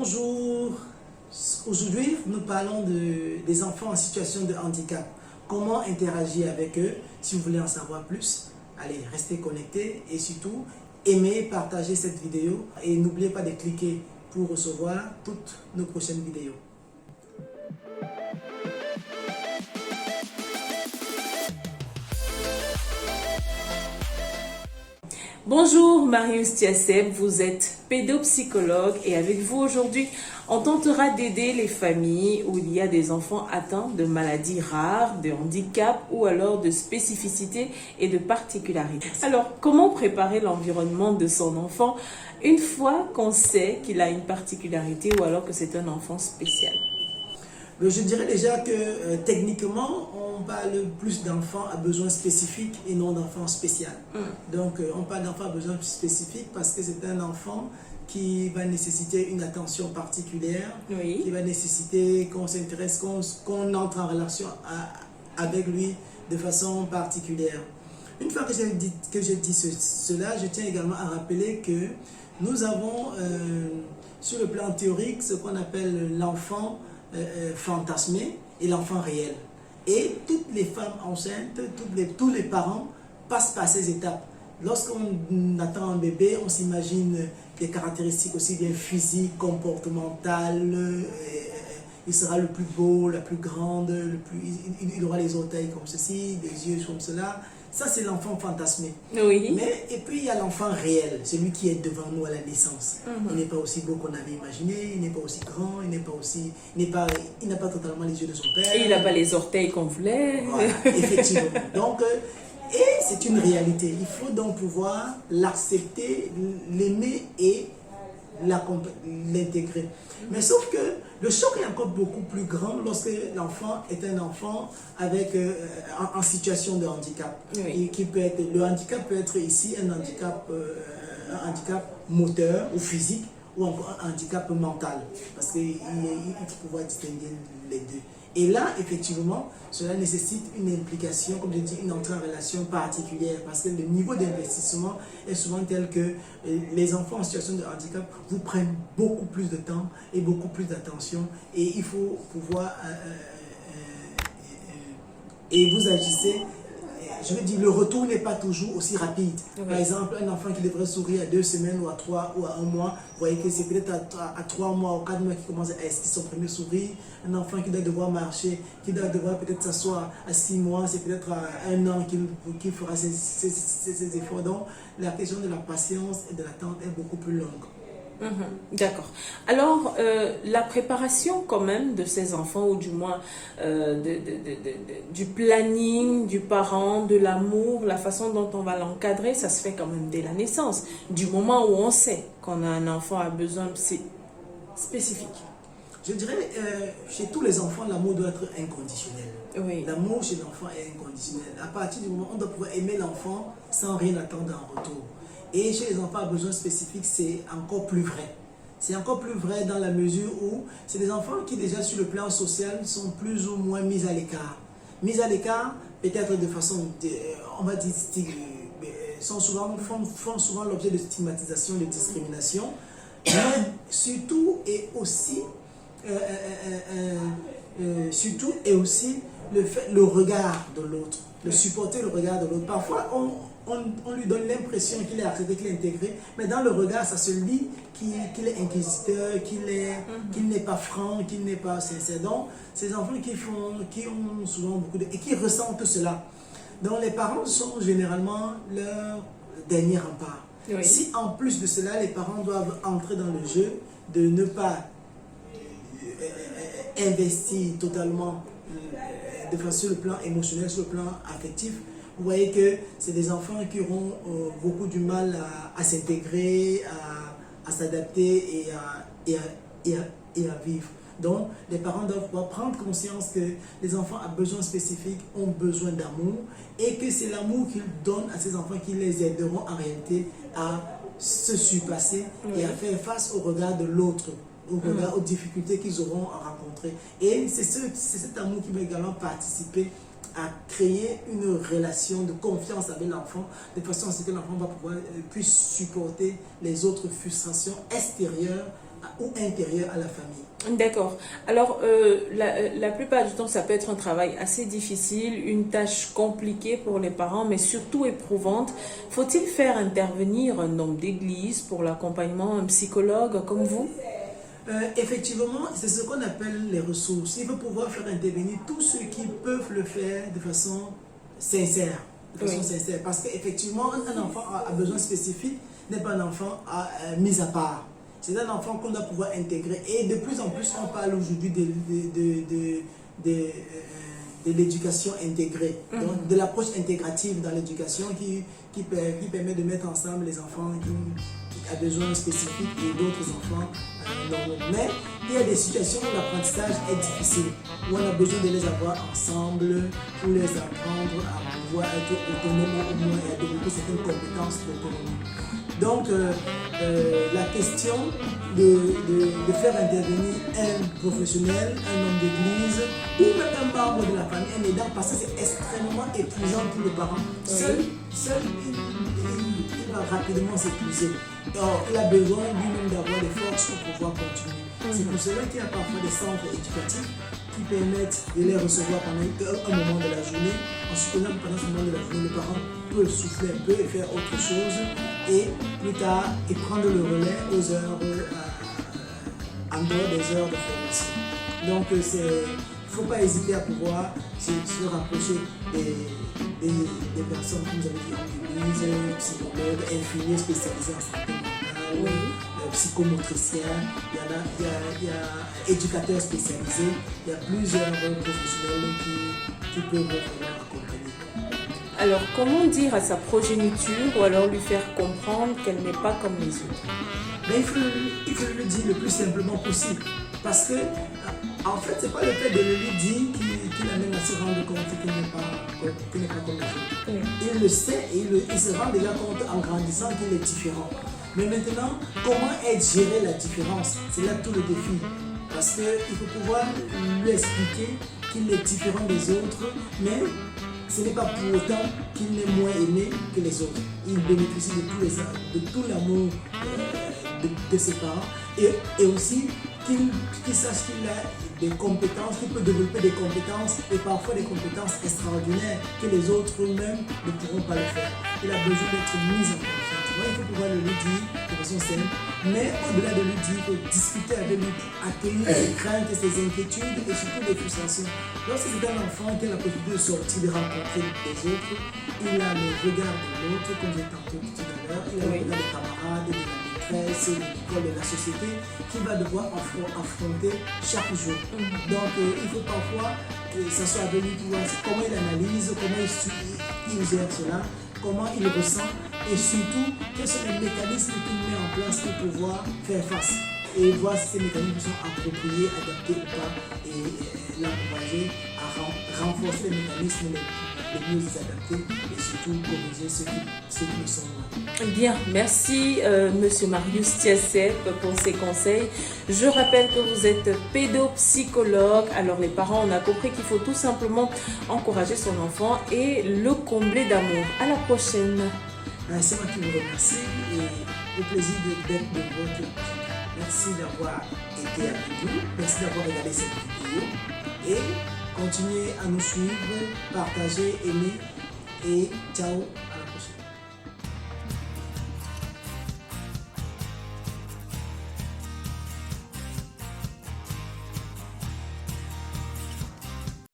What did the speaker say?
Bonjour, aujourd'hui nous parlons des enfants en situation de handicap. Comment interagir avec eux? Si vous voulez en savoir plus, allez, restez connectés et surtout, aimez, partagez cette vidéo et n'oubliez pas de cliquer pour recevoir toutes nos prochaines vidéos. Bonjour, Marius Tiasseb, vous êtes pédopsychologue et avec vous aujourd'hui, on tentera d'aider les familles où il y a des enfants atteints de maladies rares, de handicaps ou alors de spécificités et de particularités. Alors, comment préparer l'environnement de son enfant une fois qu'on sait qu'il a une particularité ou alors que c'est un enfant spécial? Je dirais déjà que techniquement, on parle plus d'enfants à besoins spécifiques et non d'enfants spéciaux. Donc, on parle d'enfants à besoins spécifiques parce que c'est un enfant qui va nécessiter une attention particulière, qui va nécessiter qu'on s'intéresse, qu'on entre en relation avec lui de façon particulière. Une fois que j'ai dit cela, je tiens également à rappeler que nous avons sur le plan théorique ce qu'on appelle l'enfant fantasmé et l'enfant réel. Et toutes les femmes enceintes, tous les parents passent par ces étapes. Lorsqu'on attend un bébé, on s'imagine des caractéristiques aussi bien physiques, comportementales. Il sera le plus beau, la plus grande, il aura les orteils comme ceci, des yeux comme cela. Ça, c'est l'enfant fantasmé. Oui. Et puis, il y a l'enfant réel, celui qui est devant nous à la naissance. Il n'est pas aussi beau qu'on avait imaginé, il n'est pas aussi grand, il n'a pas totalement les yeux de son père. Et il n'a pas les orteils qu'on voulait. Voilà, effectivement. Donc, et c'est une réalité. Il faut donc pouvoir l'accepter, l'aimer et l'intégrer. Mais sauf que le choc est encore beaucoup plus grand lorsque l'enfant est un enfant avec, en situation de handicap. Et le handicap peut être ici un handicap moteur ou physique ou encore un handicap mental. Parce qu'il faut pouvoir distinguer les deux. Et là, effectivement, cela nécessite une implication, comme je dis, une entrée en relation particulière parce que le niveau d'investissement est souvent tel que les enfants en situation de handicap vous prennent beaucoup plus de temps et beaucoup plus d'attention et il faut pouvoir... et vous agissez... Je veux dire, le retour n'est pas toujours aussi rapide. Par exemple, un enfant qui devrait sourire à 2 semaines ou à 3 ou à 1 mois, vous voyez que c'est peut-être à 3 mois ou 4 mois qu'il commence à esquisser son premier sourire. Un enfant qui doit devoir marcher, qui doit devoir peut-être s'asseoir à 6 mois, c'est peut-être à 1 an qu'il fera ses efforts. Donc, la question de la patience et de l'attente est beaucoup plus longue. D'accord. Alors, la préparation quand même de ces enfants, ou du moins du planning du parent, de l'amour, la façon dont on va l'encadrer, ça se fait quand même dès la naissance, du moment où on sait qu'on a un enfant à besoin spécifiques. Je dirais, chez tous les enfants, l'amour doit être inconditionnel. L'amour chez l'enfant est inconditionnel. À partir du moment où on doit pouvoir aimer l'enfant sans rien attendre en retour. Et chez les enfants à besoins spécifiques, c'est encore plus vrai. C'est encore plus vrai dans la mesure où c'est des enfants qui déjà sur le plan social sont plus ou moins mis à l'écart. Mis à l'écart, peut-être de façon, on va dire, font souvent l'objet de stigmatisation, de discrimination. Mais surtout et aussi le regard de l'autre, supporter le regard de l'autre. Parfois, on lui donne l'impression qu'il est accepté, qu'il est intégré, mais dans le regard, ça se lit qu'il est inquisiteur, qu'il n'est pas franc, qu'il n'est pas sincère. Donc, ces enfants qui ont souvent beaucoup et qui ressentent cela. Donc, les parents sont généralement leur dernier rempart. Si en plus de cela, les parents doivent entrer dans le jeu de ne pas investir totalement sur le plan émotionnel, sur le plan affectif, vous voyez que c'est des enfants qui auront beaucoup du mal à s'intégrer, à s'adapter et à vivre. Donc, les parents doivent pouvoir prendre conscience que les enfants à besoins spécifiques ont besoin d'amour et que c'est l'amour qu'ils donnent à ces enfants qui les aideront en réalité à se surpasser et à faire face au regard de l'autre, aux difficultés qu'ils auront à rencontrer. Et c'est cet amour qui va également participer à créer une relation de confiance avec l'enfant, de façon à ce que l'enfant puisse supporter les autres frustrations extérieures ou intérieur à la famille. D'accord. Alors, la plupart du temps, ça peut être un travail assez difficile, une tâche compliquée pour les parents, mais surtout éprouvante. Faut-il faire intervenir un homme d'église pour l'accompagnement, un psychologue comme vous? Effectivement, c'est ce qu'on appelle les ressources. Il faut pouvoir faire intervenir tous ceux qui peuvent le faire de façon sincère. Sincère. Parce qu'effectivement, un enfant à besoin spécifique n'est pas un enfant mis à part. C'est un enfant qu'on doit pouvoir intégrer. Et de plus en plus, on parle aujourd'hui de l'éducation intégrée, donc de l'approche intégrative dans l'éducation qui permet de mettre ensemble les enfants qui ont besoin spécifiques et d'autres enfants normaux. Mais il y a des situations où l'apprentissage est difficile, où on a besoin de les avoir ensemble pour les apprendre à pouvoir être autonomes au moins et à développer certaines compétences d'autonomie. Donc, la question de faire intervenir un professionnel, un homme d'église ou même un membre de la famille, un aidant, parce que c'est extrêmement épuisant pour le parent. Seul il va rapidement s'épuiser. Alors, il a besoin lui-même d'avoir des forces pour pouvoir continuer. C'est pour cela qu'il y a parfois des centres éducatifs qui permettent de les recevoir pendant un moment de la journée. En supposant que pendant ce moment de la journée, le parent peut souffler un peu et faire autre chose, et plus tard, et prendre le relais aux heures, en dehors des heures de formation. Donc, il ne faut pas hésiter à pouvoir se rapprocher des personnes, comme vous avez dit, en église, psychologues, infirmiers spécialisés en santé mentale, psychomotriciens, il y a éducateurs spécialisés, il y a plusieurs professionnels qui peuvent vraiment accompagner. Alors, comment dire à sa progéniture ou alors lui faire comprendre qu'elle n'est pas comme les autres? Mais il faut le dire le plus simplement possible. Parce que, en fait, ce n'est pas le fait de le lui dire qui l'amène à se rendre compte qu'il n'est pas comme les autres. Il le sait et il se rend déjà compte en grandissant qu'il est différent. Mais maintenant, comment gérer la différence? C'est là tout le défi. Parce qu'il faut pouvoir lui expliquer qu'il est différent des autres, mais ce n'est pas pour autant qu'il est moins aimé que les autres. Il bénéficie de tout l'amour de ses parents et aussi qu'il sache qu'il a des compétences, qu'il peut développer des compétences et parfois des compétences extraordinaires que les autres eux-mêmes ne pourront pas le faire. Il a besoin d'être mis en confiance. Il faut pouvoir le lui dire de façon simple, mais au-delà de lui dire, il faut discuter avec lui pour accueillir ses craintes, ses inquiétudes et surtout des frustrations. Lorsque c'est un enfant qui a la possibilité de sortir, de rencontrer les autres, il a le regard de l'autre, comme j'ai tantôt dit tout à l'heure, il a le regard des camarades, de la maîtresse, de l'école, de la société, qu'il va devoir affronter chaque jour. Donc il faut parfois que ça soit avec lui pour voir comment il analyse, comment il gère cela, comment il ressent et surtout quels sont les mécanismes qu'il met en place pour pouvoir faire face et voir si ces mécanismes sont appropriés, adaptés ou pas et l'encourager à renforcer les mécanismes les mieux adaptés et surtout corriger ceux qui ne sont pas. Bien, merci Monsieur Marius Tiasep pour ces conseils. Je rappelle que vous êtes pédopsychologue. Alors les parents, on a compris qu'il faut tout simplement encourager son enfant et le combler d'amour. À la prochaine. C'est moi qui vous remercie et au plaisir d'être de votre. Merci d'avoir été avec nous. Merci d'avoir regardé cette vidéo et continuez à nous suivre, partager, aimer et ciao.